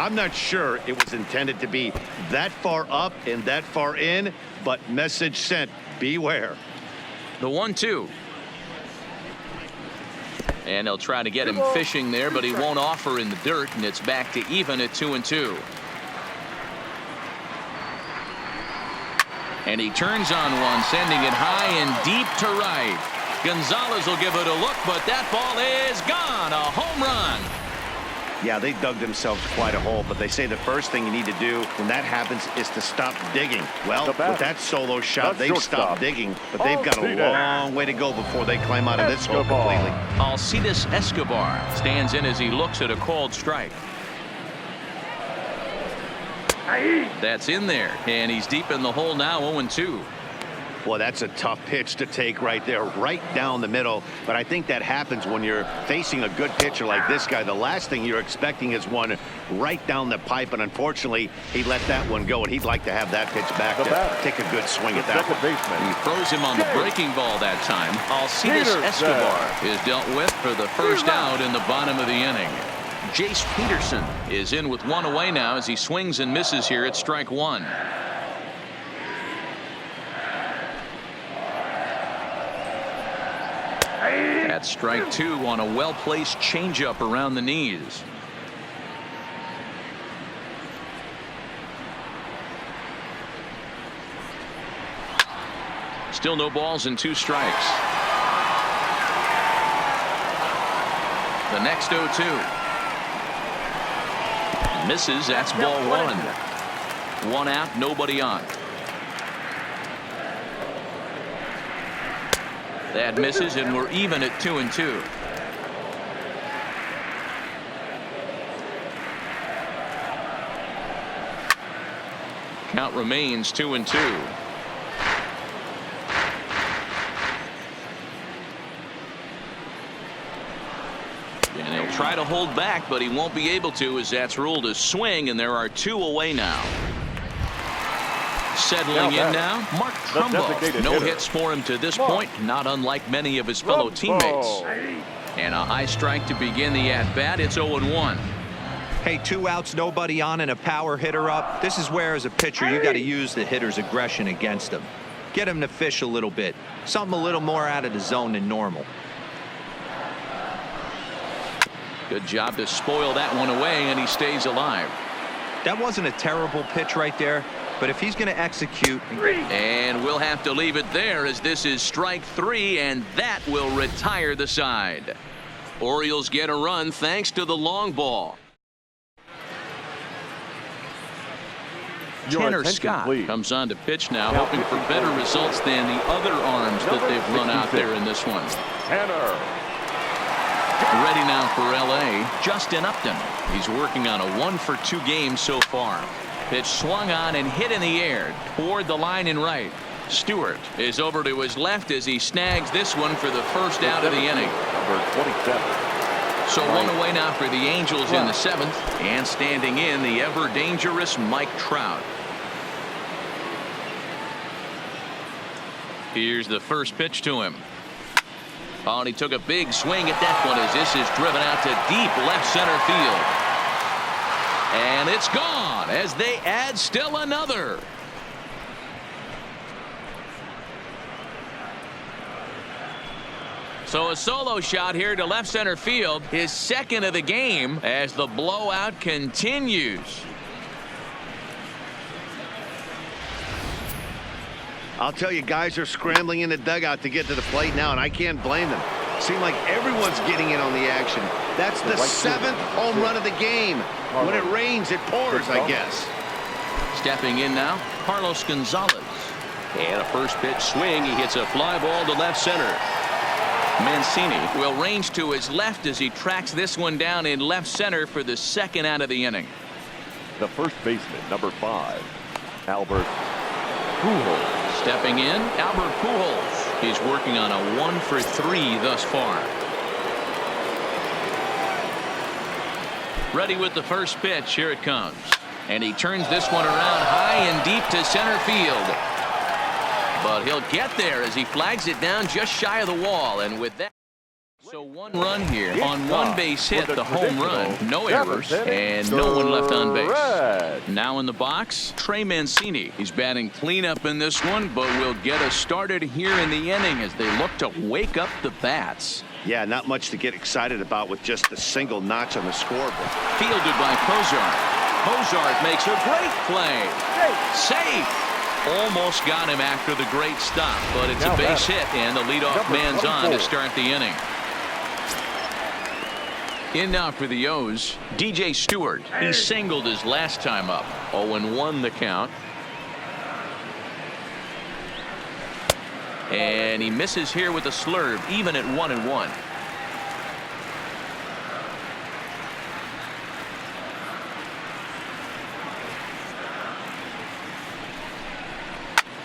I'm not sure it was intended to be that far up and that far in, but message sent, beware. The 1-2. And they'll try to get him fishing there, but he won't offer in the dirt, and it's back to even at 2-2. And he turns on one, sending it high and deep to right. Gonzalez will give it a look, but that ball is gone. A home run. Yeah, they dug themselves quite a hole, but they say the first thing you need to do when that happens is to stop digging. Well, with that solo shot, they've stopped digging, but they've got a long way to go before they climb out of this hole completely. Alcides Escobar stands in as he looks at a called strike. That's in there, and he's deep in the hole now, 0-2. Well, that's a tough pitch to take right there, right down the middle. But I think that happens when you're facing a good pitcher like this guy. The last thing you're expecting is one right down the pipe, and unfortunately, he let that one go, and he'd like to have that pitch back to take a good swing at that one. He throws him on the breaking ball that time. Alcides Escobar is dealt with for the first out in the bottom of the inning. Jace Peterson is in with one away now as he swings and misses here at strike one. That's strike two on a well-placed changeup around the knees. Still no balls and 2 strikes. The next 0-2. Misses. That's ball one. 1 out, nobody on. That misses, and we're even at 2-2. Count remains 2-2. And he'll try to hold back, but he won't be able to, as that's ruled a swing, and there are 2 away now. Settling in now, Mark Trumbo. No hits for him to this point, not unlike many of his fellow teammates. And a high strike to begin the at-bat. It's 0-1. Hey, 2 outs, nobody on, and a power hitter up. This is where, as a pitcher, you got to use the hitter's aggression against him. Get him to fish a little bit. Something a little more out of the zone than normal. Good job to spoil that one away, and he stays alive. That wasn't a terrible pitch right there. But if he's going to execute. And we'll have to leave it there, as this is strike 3, and that will retire the side. Orioles get a run thanks to the long ball. Tanner Scott comes on to pitch now, hoping for better results than the other arms that they've run out there in this one. Tanner. Ready now for L.A., Justin Upton. He's working on a 1-for-2 game so far. Pitch swung on and hit in the air toward the line in right. Stewart is over to his left as he snags this one for the first out of the inning. Number 27. So 1 away now for the Angels in the 7th, and standing in the ever dangerous Mike Trout. Here's the first pitch to him. Oh, and he took a big swing at that one as this is driven out to deep left center field. And it's gone as they add still another. So a solo shot here to left center field, his 2nd of the game, as the blowout continues. I'll tell you, guys are scrambling in the dugout to get to the plate now, and I can't blame them. Seems like everyone's getting in on the action. That's the 7th home run of the game. When it rains, it pours, I guess. Stepping in now, Carlos Gonzalez. And a first pitch swing. He hits a fly ball to left center. Mancini will range to his left as he tracks this one down in left center for the 2nd out of the inning. The first baseman, number 5, Albert Pujols. Stepping in, Albert Pujols. He's working on a 1-for-3 thus far. Ready with the first pitch. Here it comes. And he turns this one around high and deep to center field. But he'll get there as he flags it down just shy of the wall. And with that. So one run here on one base hit, the home run, no errors, and no one left on base. Now in the box, Trey Mancini. He's batting cleanup in this one, but will get us started here in the inning as they look to wake up the bats. Yeah, not much to get excited about with just the single notch on the scoreboard. Fielded by Cozart. Cozart makes a great play. Safe. Almost got him after the great stop, but it's a base hit, and the leadoff man's on to start the inning. In now for the O's, DJ Stewart. He singled his last time up. 0-1 the count. And he misses here with a slurve, even at 1-1.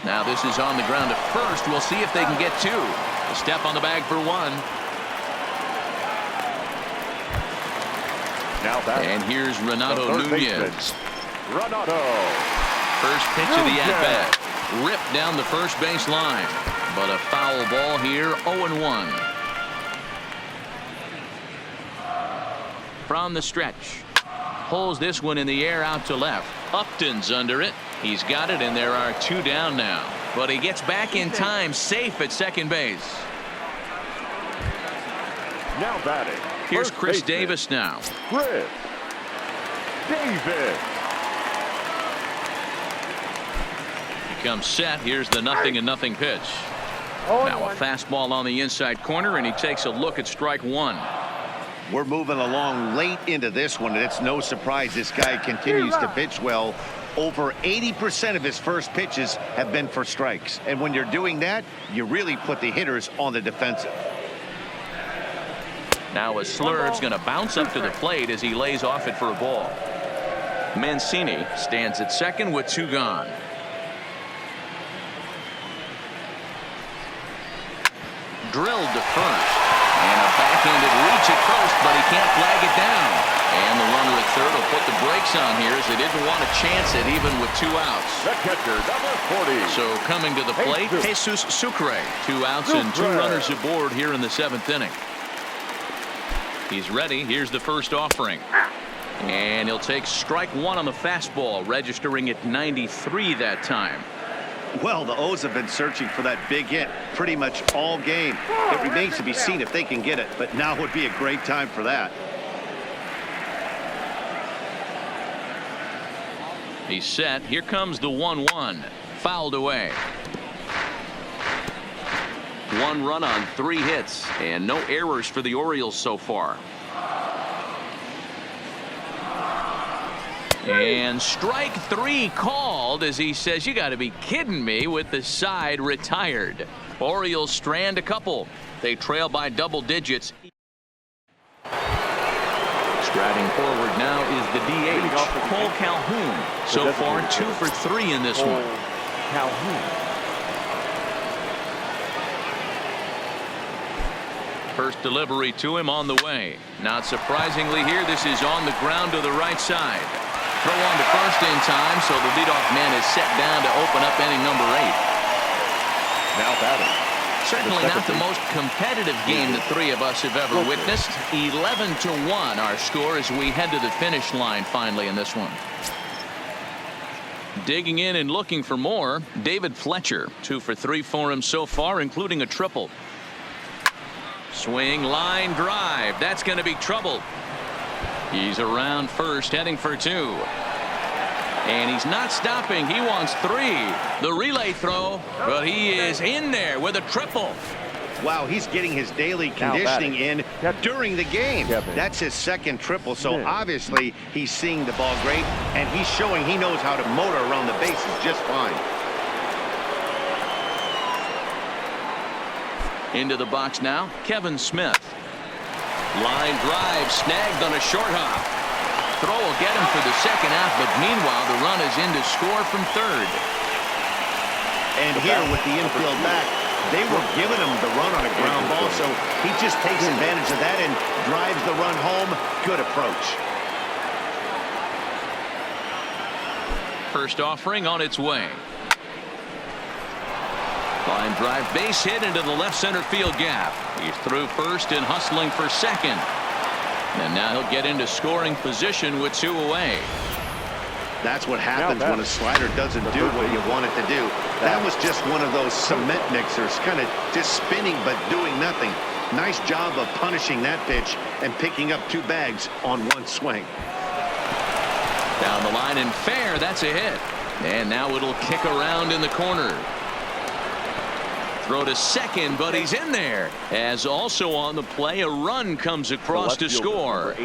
Now this is on the ground at first. We'll see if they can get two. A step on the bag for one. Now that and here's Renato Nunez. Renato. First pitch of the at-bat. Ripped down the first base line. But a foul ball here, 0-1. From the stretch. Pulls this one in the air out to left. Upton's under it. He's got it, and there are two down now. But he gets back in time, safe at second base. Now batting. Here's First Chris baseman. Davis now. Chris Davis. He comes set. Here's the 0-0 pitch. Now a fastball on the inside corner, and he takes a look at strike one. We're moving along late into this one, and it's no surprise this guy continues to pitch well. Over 80% of his first pitches have been for strikes. And when you're doing that, you really put the hitters on the defensive. Now a slurve's going to bounce up to the plate as he lays off it for a ball. Mancini stands at second with two gone. Drilled to first. And a backhanded reach at first, but he can't flag it down. And the runner at third will put the brakes on here as they didn't want to chance it even with two outs. The catcher, number 40. So coming to the plate, Jesus Sucre. 2 outs and 2 runners aboard here in the 7th inning. He's ready. Here's the first offering. And he'll take strike one on the fastball, registering at 93 that time. Well, the O's have been searching for that big hit pretty much all game. It remains to be seen if they can get it, but now would be a great time for that. He's set. Here comes the 1-1. Fouled away. 1 run on 3 hits and no errors for the Orioles so far. And strike 3 called as he says, you got to be kidding me, with the side retired. Orioles strand a couple. They trail by double digits. Striding forward now is the DH, Cole Calhoun. So far 2 for 3 in this one. Calhoun. First delivery to him on the way. Not surprisingly here, this is on the ground to the right side. Throw on to first in time, so the leadoff man is set down to open up inning number 8. Now batting. Certainly not the most competitive game the three of us have ever witnessed. 11-1 our score as we head to the finish line finally in this one. Digging in and looking for more, David Fletcher. 2 for 3 for him so far, including a triple. Swing, line drive. That's going to be trouble. He's around first, heading for 2. And he's not stopping. He wants 3. The relay throw, but he is in there with a triple. Wow, he's getting his daily conditioning in during the game. That's his second triple, so obviously he's seeing the ball great, and he's showing he knows how to motor around the bases just fine. Into the box now, Kevin Smith. Line drive snagged on a short hop. Throw will get him for the second out, but meanwhile the run is in to score from third. And here with the infield back, they were giving him the run on a ground ball, so he just takes advantage of that and drives the run home. Good approach. First offering on its way. Line drive base hit into the left center field gap. He's through first and hustling for second. And now he'll get into scoring position with 2 away. That's what happens when a slider doesn't do what you want it to do. That was just one of those cement mixers, kind of just spinning but doing nothing. Nice job of punishing that pitch and picking up 2 bags on 1 swing. Down the line and fair. That's a hit. And now it'll kick around in the corner. Throw to second, but he's in there. As also on the play, a run comes across to score.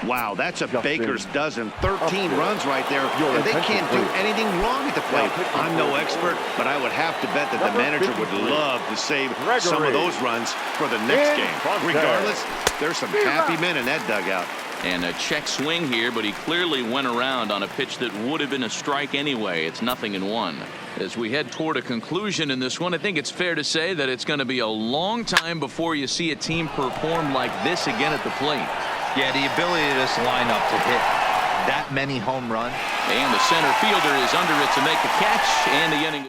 Wow, that's a baker's dozen. 13 runs right there, and they can't do anything wrong at the plate. I'm no expert, but I would have to bet that the manager would love to save some of those runs for the next game. Regardless, there's some happy men in that dugout. And a check swing here, but he clearly went around on a pitch that would have been a strike anyway. It's 0-1. As we head toward a conclusion in this one, I think it's fair to say that it's going to be a long time before you see a team perform like this again at the plate. Yeah, the ability of this lineup to hit that many home runs. And the center fielder is under it to make the catch, and the inning.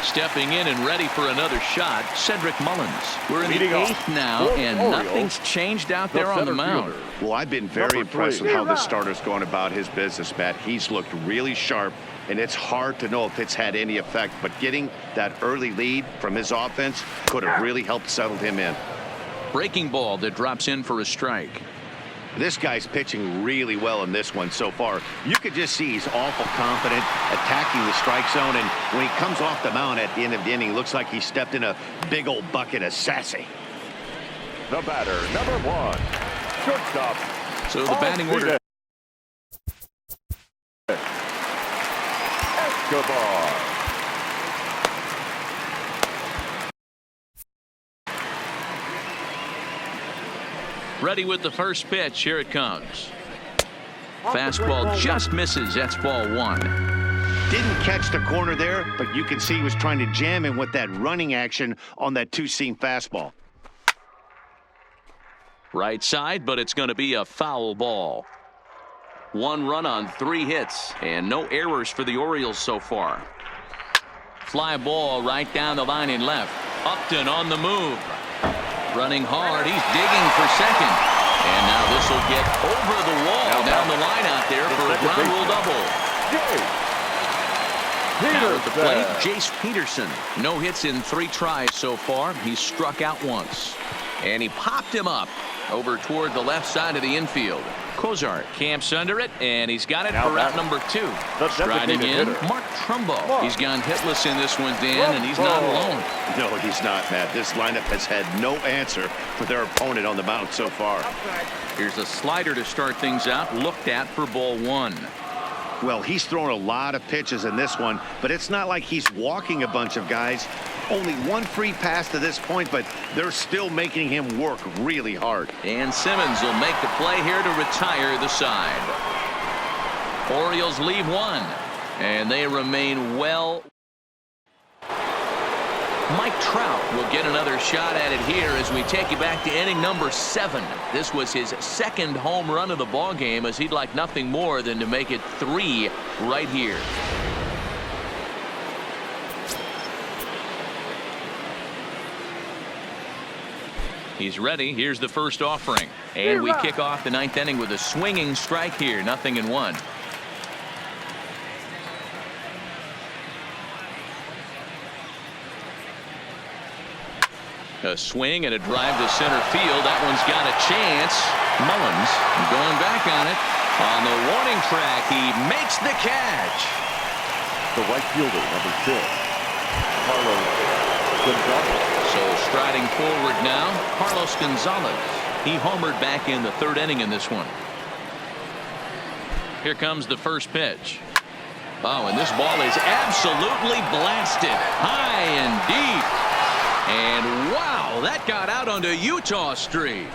Stepping in and ready for another shot, Cedric Mullins. We're in the 8th now, and nothing's changed out there on the mound. Well, I've been very impressed with how this starter's going about his business, Matt. He's looked really sharp, and it's hard to know if it's had any effect, but getting that early lead from his offense could have really helped settle him in. Breaking ball that drops in for a strike. This guy's pitching really well in this one so far. You could just see he's awful confident, attacking the strike zone, and when he comes off the mound at the end of the inning, looks like he stepped in a big old bucket of sassy. The batter, number 1, shortstop. So the batting order. Escobar. Ready with the first pitch. Here it comes. Fastball just misses. That's ball 1. Didn't catch the corner there, but you can see he was trying to jam him with that running action on that 2-seam fastball. Right side, but it's going to be a foul ball. 1 run on 3 hits, and no errors for the Orioles so far. Fly ball right down the line in left. Upton on the move. Running hard. He's digging for second. And now this will get over the wall down the line out there for a ground rule double. Now at the plate, Jace Peterson. No hits in 3 tries so far. He's struck out once. And he popped him up over toward the left side of the infield. Cozart camps under it, and he's got it for out number 2. Striding in, Mark Trumbo. He's gone hitless in this one, Dan, and he's not alone. No, he's not, Matt. This lineup has had no answer for their opponent on the mound so far. Here's a slider to start things out, looked at for ball 1. Well, he's thrown a lot of pitches in this one, but it's not like he's walking a bunch of guys. Only 1 free pass to this point, but they're still making him work really hard. And Simmons will make the play here to retire the side. Orioles leave 1, and they remain well. Mike Trout will get another shot at it here as we take you back to inning number 7. This was his 2nd home run of the ball game, as he'd like nothing more than to make it 3 right here. He's ready. Here's the first offering, and we kick off the 9th inning with a swinging strike here. 0-1. A swing and a drive to center field. That one's got a chance. Mullins going back on it. On the warning track, he makes the catch. The right fielder, number 2, Carlos Gonzalez. So striding forward now, Carlos Gonzalez. He homered back in the 3rd inning in this one. Here comes the first pitch. Oh, and this ball is absolutely blasted high and deep. And wow, that got out onto Utah Street.